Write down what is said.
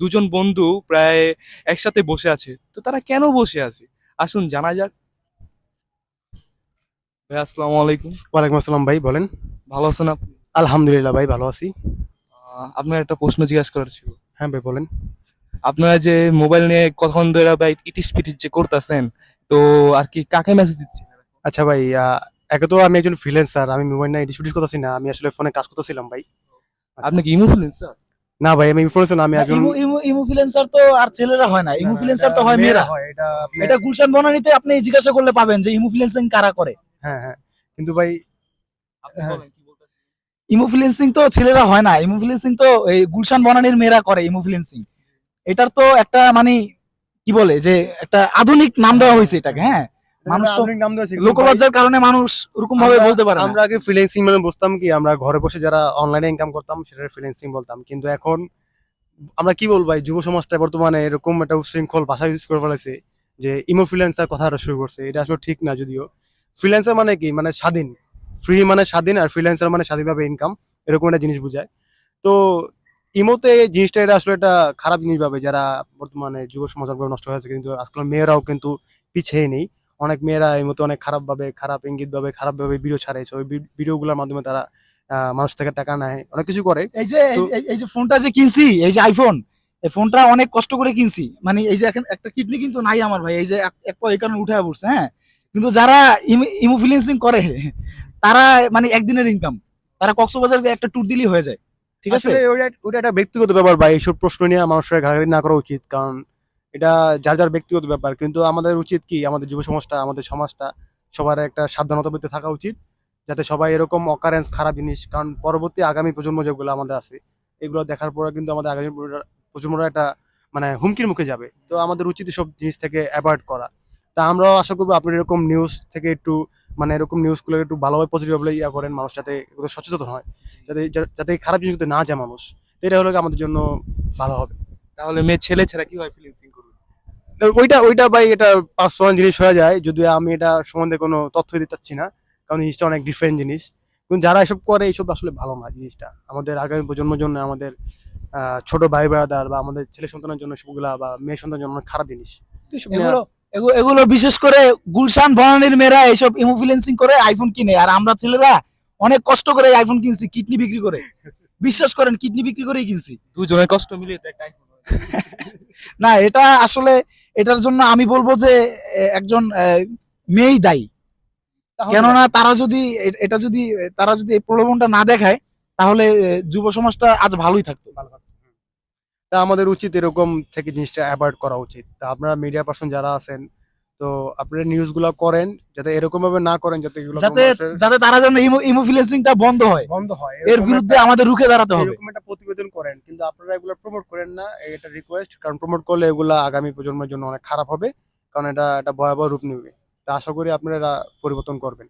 দুজন বন্ধু প্রায় একসাথে বসে আছে, তো তারা কেন বসে আছে আসুন জানা যাক। ভাই আসসালামু আলাইকুম। ওয়ালাইকুম আসসালাম ভাই, বলেন। ভালো আছেন আপনি? আলহামদুলিল্লাহ ভাই, ভালো আছি। আপনার একটা প্রশ্ন জিজ্ঞাসা করার ছিল। হ্যাঁ ভাই, বলেন। আপনারা যে মোবাইল নিয়ে কতক্ষণ ধরে ভাই ইটিস পিটিস যে করতেছেন, তো আর কি কাকে মেসেজ দিচ্ছেন? আচ্ছা ভাই, একে তো আমি একজন ফ্রিল্যান্সার, আমি মোবাইল না এডিট করতেছি না, আমি আসলে ফোনে কাজ করতেছিলাম ভাই। আচ্ছা। আপনি কি ইনফ্লুয়েন্সার? না ভাই, আমি ইনফ্লুয়েন্সার না, আমি না, একজন। ইমুফ্লুয়েন্সার তো আর ছেলেরা হয় না, না, না, এটা ইমুফ্লুয়েন্সার তো হয় মেয়েরা মেয়েরা। হয় এটা এটা গুলশান বনানীতে আপনি জিজ্ঞাসা করলে পাবেন যে ইমুফ্লুয়েন্সিং কারা করে। হ্যাঁ, হ্যাঁ, কিন্তু ভাই। আপনি হ্যাঁ। বলেন কি বলতেছেন। ইমুফ্লুয়েন্সিং তো ছেলেরা হয় না, ইমুফ্লুয়েন্সিং তো এই গুলশান বনানীর মেয়েরা করে ইমুফ্লুয়েন্সিং। এটার তো একটা মানে কি বলে যে একটা আধুনিক নাম দেওয়া হয়েছে এটাকে। হ্যাঁ, মানুষ তো আধুনিক নাম দিয়েছে, কিন্তু ভাই, লোকলজ্জার কারণে মানুষ ওরকম ভাবে আমরা বলতে পারে না। আমরা আগে ফ্রিল্যান্সিং মানে বুঝতাম কি, আমরা ঘরে বসে যারা অনলাইনে ইনকাম করতাম সেটা ফ্রিল্যান্সিং বলতাম, কিন্তু এখন আমরা কি বলবো ভাই, যুব সমাজটা বর্তমানে এরকম একটা উচ্ছৃঙ্খল ভাষা ইউজ করে ফেলেছে যে ইমো ফ্রিল্যান্সার কথাটা শুরু করছে। এটা আসলে ঠিক না। যদিও ফ্রিল্যান্সার মানে কি, মানে স্বাধীন। ফ্রি মানে স্বাধীন, আর ফ্রিল্যান্সার মানে স্বাধীনভাবে ইনকাম, এরকম একটা জিনিস বোঝায়। তো ইমোতে এই জিনিসটা, এটা আসলে একটা খারাপ জিনিস ভাবে যারা বর্তমানে যুব সমাজ অনেকভাবে নষ্ট হয়েছে, কিন্তু আজকাল মেয়েরাও কিন্তু পিছিয়ে নেই। অনেক মেয়েরা এই মতো অনেক খারাপ ভাবে, খারাপ ইঙ্গিত ভাবে, খারাপ ভাবে ভিডিও ছাড়াইছে, ওই ভিডিওগুলোর মাধ্যমে তারা মানুষ থেকে টাকা নেয়, অনেক কিছু করে। এই যে তো এই যে ফোনটা যে কিনছি, এই যে আইফোন, এই ফোনটা অনেক কষ্ট করে কিনছি। মানে এই যে এখন একটা কিডনি কিন্তু নাই আমার ভাই, এই যে এক পা এই কারণে উঠে পড়ছে। হ্যাঁ, কিন্তু যারা ইমোফিলেন্সিং করে তারা মানে একদিনের ইনকাম, তারা কক্সবাজার একটা ট্যুর দিলেই হয়ে যায়। ঠিক আছে। আসলে ওটা ওটা একটা ব্যক্তিগত ব্যাপার ভাই, এইসব প্রশ্ন নিয়ে মানুষের ঘাটাঘাটি না করা উচিত, কারণ এটা যার যার ব্যক্তিগত ব্যাপার। কিন্তু আমাদের উচিত কি, আমাদের যুব সমাজটা, আমাদের সমাজটা, সবার একটা সাবধানতার মধ্যে থাকা উচিত, যাতে সবাই এরকম অকারেন্স, খারাপ জিনিস, কারণ পরবর্তী আগামী প্রজন্ম যেগুলো আমাদের আছে, এগুলো দেখার পরে কিন্তু আমাদের আগামী প্রজন্মরা একটা মানে হুমকির মুখে যাবে। তো আমাদের উচিত সব জিনিস থেকে অ্যাভয়েড করা। তা আমরাও আশা করবো আপনার এরকম নিউজ থেকে একটু, মানে এরকম নিউজগুলো একটু ভালোভাবে পজিটিভভাবে ইয়া করেন, মানুষ যাতে এগুলো সচেতন হয়, যাতে যাতে এই খারাপ জিনিস না যায় মানুষ। এটা হলো আমাদের জন্য ভালো হবে। তাহলে মেয়ে ছেলে ছাড়া কিভাবে ফ্রিল্যান্সিং করবে? তো ওইটা ওইটা ভাই, এটা পার্সোনাল জিনিস হয়ে যায়, যদিও আমি এটা সম্বন্ধে কোনো তথ্য দিতে চাচ্ছি না, কারণ জিনিসটা অনেক ডিফারেন্ট জিনিস। কিন্তু যারা এসব করে, এইসব আসলে ভালো না জিনিসটা, আমাদের আগামী প্রজন্মের জন্য, আমাদের ছোট ভাই ব্রাদার বা আমাদের ছেলে সন্তানের জন্য সবগুলা, বা মেয়ে সন্তানের জন্য অনেক খারাপ জিনিস। তো এসব নিয়ে এগুলো এগুলো বিশেষ করে গুলশান বনানীর মেয়েরা এইসব ইমোফিলেন্সিং করে আইফোন কিনে, আর আমরা ছেলেরা অনেক কষ্ট করে আইফোন কিনছি কিডনি বিক্রি করে। বিশ্বাস করেন, কিডনি বিক্রি করেই কিনছি। দুজনের কষ্ট মিলিয়ে তো একটা iPhone হয়। না, এটা আসলে এটার জন্য আমি বলবো যে একজন মেয়েই দায়ী। তাহলে কেননা তারা যদি এটা যদি তারা যদি এই প্রলোভনটা না দেখায়, তাহলে যুব সমাজটা আজ ভালোই থাকতো। ভালো কথা। তা আমাদের উচিত এরকম থেকে জিনিসটা অ্যাভয়েড করা উচিত। তা আপনারা মিডিয়া পার্সন যারা আছেন, তো আপনারা নিউজগুলো করেন যাতে এরকম ভাবে না করেন, যাতে এগুলো যাতে যাতে তারা যেন ইমোফিলেন্সিংটা বন্ধ হয়, বন্ধ হয়, এর বিরুদ্ধে আমাদের রুখে দাঁড়াতে হবে। এরকম একটা প্রতিবেদন করেন, কিন্তু আপনারা এগুলো প্রমোট করেন না, এটা রিকোয়েস্ট। কারণ প্রমোট করলে এগুলা আগামী প্রজন্মের জন্য অনেক খারাপ হবে, কারণ এটা একটা ভয়াবহ রূপ নেবে। তা আশা করি আপনারা পরিবর্তন করবেন।